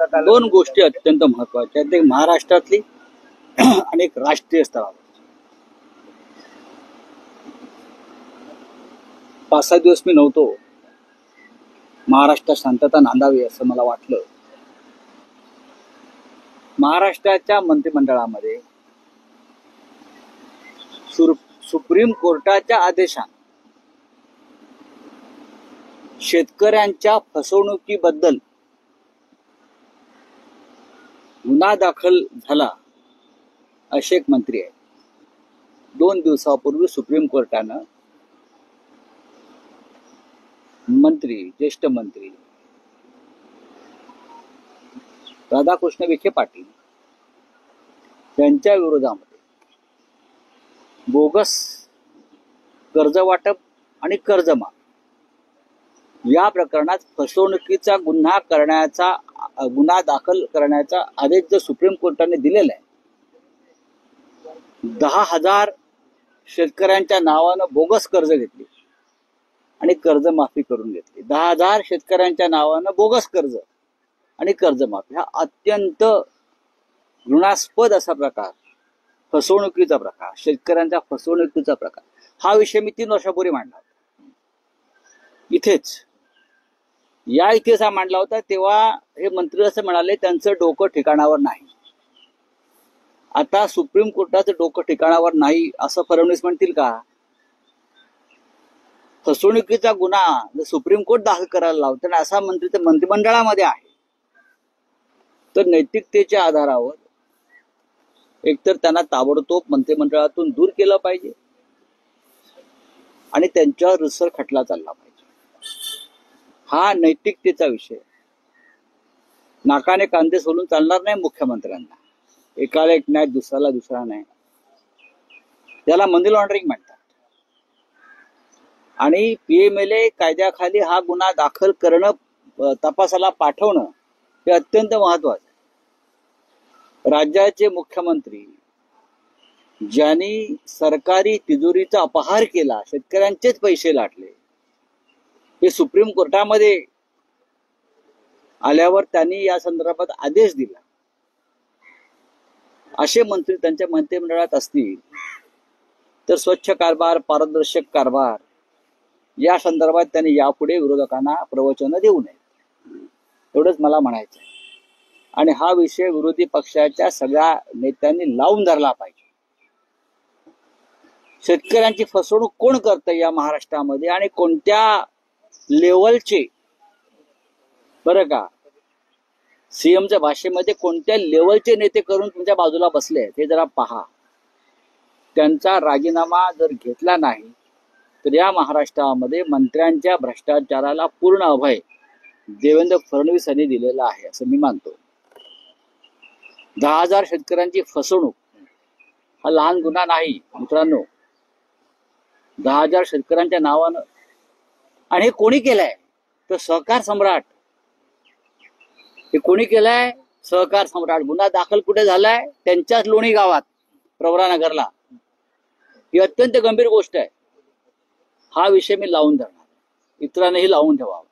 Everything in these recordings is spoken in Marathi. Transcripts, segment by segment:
लक्षात आलं? दोन गोष्टी अत्यंत महत्वाच्या आहेत, एक महाराष्ट्रातली आणि एक राष्ट्रीय स्तरावर. 5-6 दिवस मी नव्हतो. महाराष्ट्रात शांतता नांदावी असं मला वाटलं. महाराष्ट्राच्या मंत्रिमंडळामध्ये सुप्रीम कोर्टाच्या आदेशाने शेतकऱ्यांच्या फसवणुकीबद्दल गुन्हा दाखल झाला असे एक मंत्री आहे. 2 दिवसापूर्वी सुप्रीम कोर्टानं ज्येष्ठ मंत्री राधाकृष्ण विखे पाटील यांच्या विरोधामध्ये बोगस कर्ज वाटप आणि कर्जमाफी या प्रकरणात फसवणुकीचा गुन्हा दाखल करण्याचा आदेश जो सुप्रीम कोर्टाने दिलेला आहे, 10,000 शेतकऱ्यांच्या नावानं बोगस कर्ज घेतली आणि कर्जमाफी करून घेतली. 10,000 शेतकऱ्यांच्या नावानं बोगस कर्ज आणि कर्जमाफी हा अत्यंत घृणास्पद असा प्रकार, फसवणुकीचा प्रकार, शेतकऱ्यांच्या फसवणुकीचा प्रकार. हा विषय मी 3 वर्षापूर्वी मांडला होता इथेच हा मांडला होता. तेव्हा हे मंत्री असं म्हणाले त्यांचं डोकं ठिकाणावर नाही. आता सुप्रीम कोर्टाचं डोकं ठिकाणावर नाही असं फडणवीस म्हणतील का? फसवणुकीचा गुन्हा जर सुप्रीम कोर्ट दाखल करायला लावतो असा मंत्री तर मंत्रिमंडळामध्ये आहे, तर नैतिकतेच्या आधारावर एकतर त्यांना ताबडतोब मंत्रिमंडळातून दूर केलं पाहिजे आणि त्यांच्यावर रितसर खटला चालला पाहिजे. हा नैतिकतेचा विषय. नाकाने कांदे सोलून चालणार नाही मुख्यमंत्र्यांना. एकाला एक नाही, दुसऱ्याला दुसरा नाही. त्याला मनी लॉन्ड्रिंग म्हणतात. आणि PMLA कायद्याखाली हा गुन्हा दाखल करणं, तपासाला पाठवणं हे अत्यंत महत्वाचं आहे. राज्याचे मुख्यमंत्री ज्यांनी सरकारी तिजोरीचा अपहार केला, शेतकऱ्यांचेच पैसे लाटले, हे सुप्रीम कोर्टामध्ये आल्यावर त्यांनी या संदर्भात आदेश दिला. असे मंत्री त्यांच्या मंत्रिमंडळात असतील तर स्वच्छ कारभार, पारदर्शक कारभार या संदर्भात त्यांनी यापुढे विरोधकांना प्रवचनं देऊ नये, एवढंच मला म्हणायचं आहे. आणि हा विषय विरोधी पक्षाच्या सगळ्या नेत्यांनी लावून धरला पाहिजे. शेतकऱ्यांची फसवणूक कोण करतं या महाराष्ट्रामध्ये आणि कोणत्या लेवलचे, बरं का, सीएमच्या भाषेमध्ये कोणत्या लेवलचे नेते करून तुमच्या बाजूला बसले आहेत हे जरा पहा. त्यांचा राजीनामा जर घेतला नाही तर या महाराष्ट्रामध्ये मंत्र्यांच्या भ्रष्टाचाराला पूर्ण अभय देवेंद्र फडणवीस यांनी दिलेला आहे असं मी मानतो. 10,000 शेतकऱ्यांची फसवणूक हा लहान गुन्हा नाही मित्रांनो. 10,000 शेतकऱ्यांच्या नावानं. आणि हे कोणी केलंय तर सहकार सम्राट. हे कोणी केलंय? सहकार सम्राट. गुन्हा दाखल कुठे झालाय? त्यांच्याच लोणी गावात, प्रवरानगरला. ही अत्यंत गंभीर गोष्ट आहे. हा विषय मी लावून धरणार, इतरांनाही लावून ठेवावा.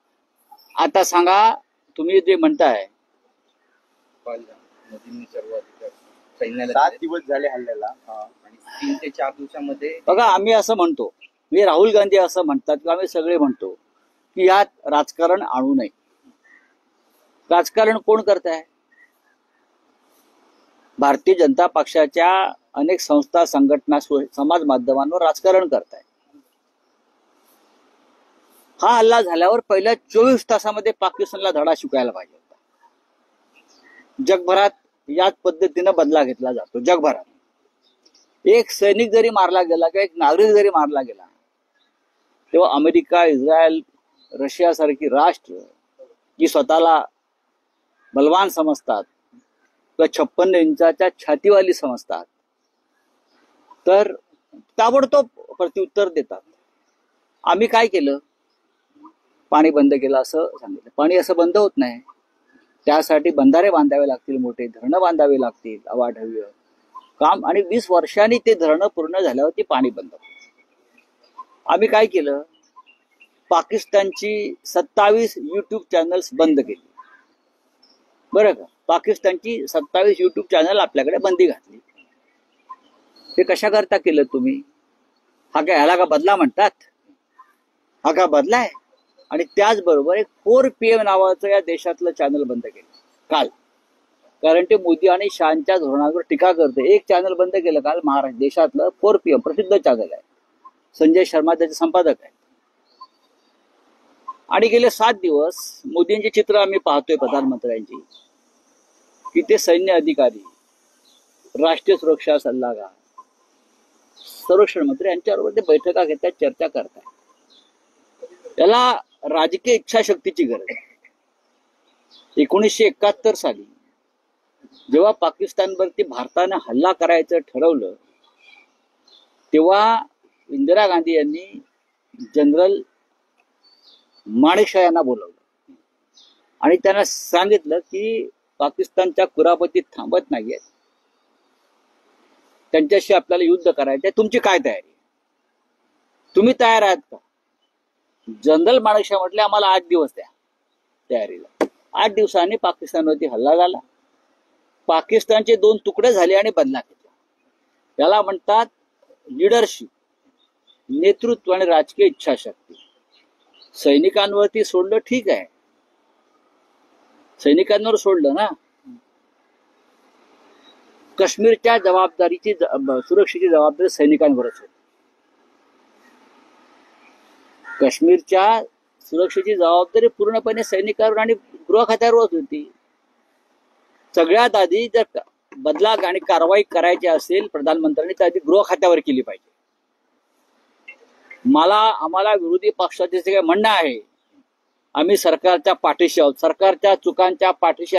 आता सांगा, तुम्ही जे म्हणताय 7 दिवस झाले हल्ल्याला आणि 3 ते 4 दिवसामध्ये बघा, आम्ही असं म्हणतो, मी राहुल गांधी असं म्हणतात किंवा आम्ही सगळे म्हणतो की यात राजकारण आणू नये. राजकारण कोण करताय? भारतीय जनता पक्षाच्या अनेक संस्था, संघटना, समाज माध्यमांवर राजकारण करताय. हा हल्ला झाल्यावर पहिल्या 24 तासामध्ये पाकिस्तानला धडा शिकायला पाहिजे होता. जगभरात याच पद्धतीनं बदला घेतला जातो. जगभरात एक सैनिक जरी मारला गेला किंवा एक नागरिक जरी मारला गेला तेव्हा अमेरिका, इस्रायल, रशिया सारखी राष्ट्र जी स्वतःला बलवान समजतात किंवा 56 इंचाच्या छातीवाली समजतात तर ताबडतोब प्रत्युत्तर देतात. आम्ही काय केलं? पाणी बंद केलं असं सांगितलं. पाणी असं बंद होत नाही. त्यासाठी बंधारे बांधावे लागतील, मोठे धरणं बांधावे लागतील, अवाढव्य काम. आणि 20 वर्षांनी ते धरणं पूर्ण झाल्यावर ते पाणी बंद होतं. आम्ही काय केलं? पाकिस्तानची 27 YouTube चॅनल्स बंद केली. बरं का, पाकिस्तानची 27 युट्यूब चॅनल आपल्याकडे बंदी घातली. हे कशा करता केलं तुम्ही? हा काय, ह्याला का बदला म्हणतात? हा का बदला आहे? आणि त्याचबरोबर एक 4PM नावाचं या देशातलं चॅनल बंद केलं काल, कारण ते मोदी आणि शहांच्या धोरणावर टीका करते. एक चॅनल बंद केलं काल महाराष्ट्र देशातलं, 4PM प्रसिद्ध चॅनल आहे, संजय शर्मा त्याचे संपादक आहेत. आणि गेले 7 दिवस मोदींची चित्र आम्ही पाहतोय प्रधानमंत्र्यांची, की ते सैन्य अधिकारी, राष्ट्रीय सुरक्षा सल्लागार, संरक्षण मंत्री यांच्याबरोबर ते बैठका घेतात, चर्चा करतात. त्याला राजकीय इच्छाशक्तीची गरज आहे. 1971 साली जेव्हा पाकिस्तानवरती भारतानं हल्ला करायचं ठरवलं, तेव्हा इंदिरा गांधी यांनी जनरल माणेकशॉ यांना बोलवलं आणि त्यांना सांगितलं की पाकिस्तानच्या कुरापती थांबत नाहीये, त्यांच्याशी आपल्याला युद्ध करायचंय, तुमची काय तयारी? तुम्ही तयार आहात का? जनरल माणेकशॉ म्हटले आम्हाला 8 दिवस द्या तयारीला. 8 दिवसांनी पाकिस्तानवरती हल्ला झाला. पाकिस्तानचे 2 तुकडे झाले आणि बदला घेतला. त्याला म्हणतात लिडरशिप, नेतृत्व आणि राजकीय इच्छाशक्ती. सैनिकांवरती सोडलं ठीक आहे, सैनिकांवर सोडलं ना, काश्मीरच्या जबाबदारीची सुरक्षेची जबाबदारी सैनिकांवरच होती. काश्मीरच्या सुरक्षेची जबाबदारी पूर्णपणे सैनिकांवर आणि गृह खात्यावरच होती. सगळ्यात आधी जर बदला आणि कारवाई करायची असेल प्रधानमंत्र्यांनी, तर आधी गृह खात्यावर केली पाहिजे. आम्हाला विरोधी पक्षाचे जे काही म्हणणं आहे, आम्ही सरकारच्या पाठीशी आहोत, सरकारच्या चुकांच्या पाठीशी